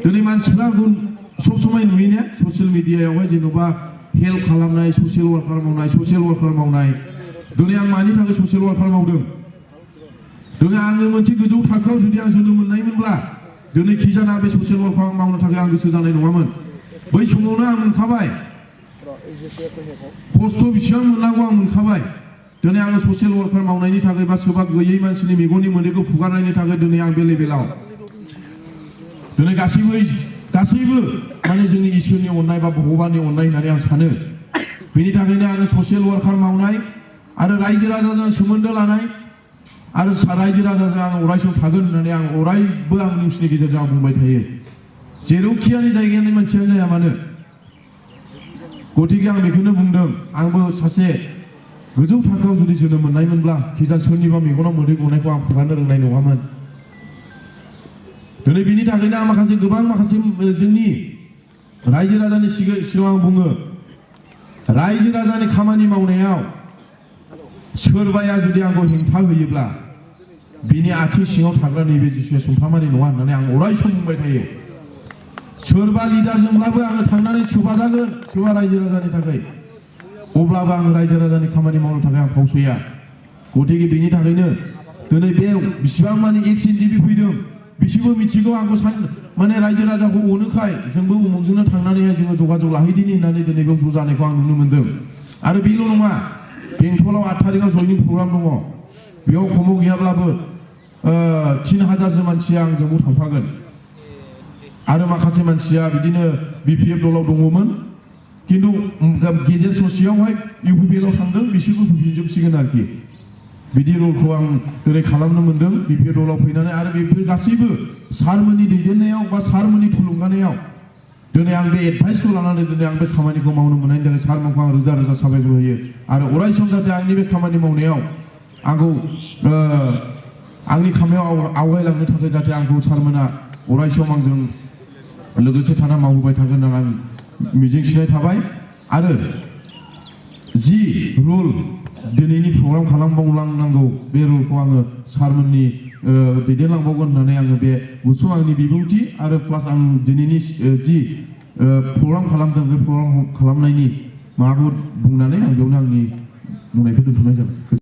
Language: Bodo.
दिनै मानसिफ्रा सब समाय नुयोना ससियेल मिडियायावहाय जेन'बा हेल्प खालामनाय ससियेल वार्कार मावनाय दिनै आं मानि थाखाय ससियेल वार्कार मावदों दिनै आङो मोनसे गोजौ थाखोआव जुदि आं जोनोम मोननायमोनब्ला दिनै खिजाना बे ससियेल वार्कार मावनो थाखाय आं गोसो जानाय नङामोन बै समावनो आं मोनखाबाय खस्थ' बेसेबां मोननांगौ आं मोनखाबाय दिनै आङो ससियेल वार्कार मावनायनि थाखाय बा सोरबा गैयै मानसिनि मेगननि मोदैखौ फुगारनायनि थाखाय दिनै आं बे लेभेलाव दिनै गासैबो माने जोंनि इसोरनि अननाय बा भगबाननि अननाय होननानै आं सानो बेनि थाखायनो आङो ससियेल वार्कार मावनाय आरो रायजो राजाजों सोमोन्दो लानाय आरो रायजो राजाजों आं अरायसम थागोन होननानै आं अरायबो आं निउसनि गेजेरजों आं बुंबाय थायो जेरावखियानो जायगानि मानसियानो जाया मानो गतिके आं बेखौनो बुंदों आंबो सासे गोजौ थाखोआव जुदि जोनोम मोननायमोनब्ला खिजान सोरनिबा मेगनाव मोदै गनायखौ आं फुगारनो रोंनाय नङामोन दिनै बिनि थाखायनो आं गोबां माखासे जोंनि रायजो राजानि सिगाङाव आं बुङो रायजो राजानि खामानि मावनायाव सोरबाया जुदि आंखौ हेंथा होयोब्ला बिनि आथिं सिङाव थाग्रा नैबे जिसुआ सुंथामानि नङा होननानै आं अरायसम बुंबाय थायो सोरबा लिडारजोंब्लाबो आङो थांनानै सोफाजागोन सोरबा रायजो राजानि थाखाय अब्लाबो आं रायजो राजानि खामानि मावनो थाखाय आं फावसैया गतिके बिनि थाखायनो दिनै बे बिसिबां माने XNDP फैदों बिसोरबो मिथिगौ आंखौ माने रायजो राजाखौ अनोखाय जोंबो उमुखजोंनो थांनानैहाय जोङो जगाजग लाहैदिनि होननानै दिनै बेयाव ज' जानायखौ आं नुनो मोन्दों आरो बेल' नङा बेंटलाव 8 थारिखआव जयनिं प्रग्राम दङ बेयाव खमाव गैयाब्लाबो 3000सो मानसिया आंजोंबो थांफागोन आरो माखासे मानसिया बिदिनो BPF दलाव दङमोन किन्तु गेजेर ससेयावहाय UPPLआव थांदों बिसोरबो फैफिनजोबसिगोन आरोखि बिदि रलखौ आं दिनै खालामनो मोन्दों BPF दलाव फैनानै आरो बेफोर गासैबो सारमोननि दैदेननायाव बा सारमोननि थुलुंगानायाव दिनै आं बे एडभाइसखौ लानानै दिनै आं बे खामानिखौ मावनो मोननायनि थाखाय सारमोनखौ आं रोजा रोजा साबायखर होयो आरो अरायसम जाहाथे आंनि बे खामानि मावनायाव आंखौ आंनि खामानियाव आवगायलांनो थाखाय जाहाथे आंखौ सारमोना अरायसम आंजों लोगोसे थाना मावहोबाय थागोन होननानै आं मिजिंथिनाय थाबाय आरो जि रुल दिनैनि प्रग्राम खालामबावलांनांगौ बे रुलखौ आङो सारमोननि दैदेनलांबावगोन होननानै आङो बे गुसुं आंनि बिबुंथि आरो प्लास आं दिनैनि जि प्रग्राम खालामदों बे प्रग्राम खालामनायनि माबाखौ बुंनानै आं बेयावनो आंनि बुंनायखौ दोनथ'नाय जाबाय।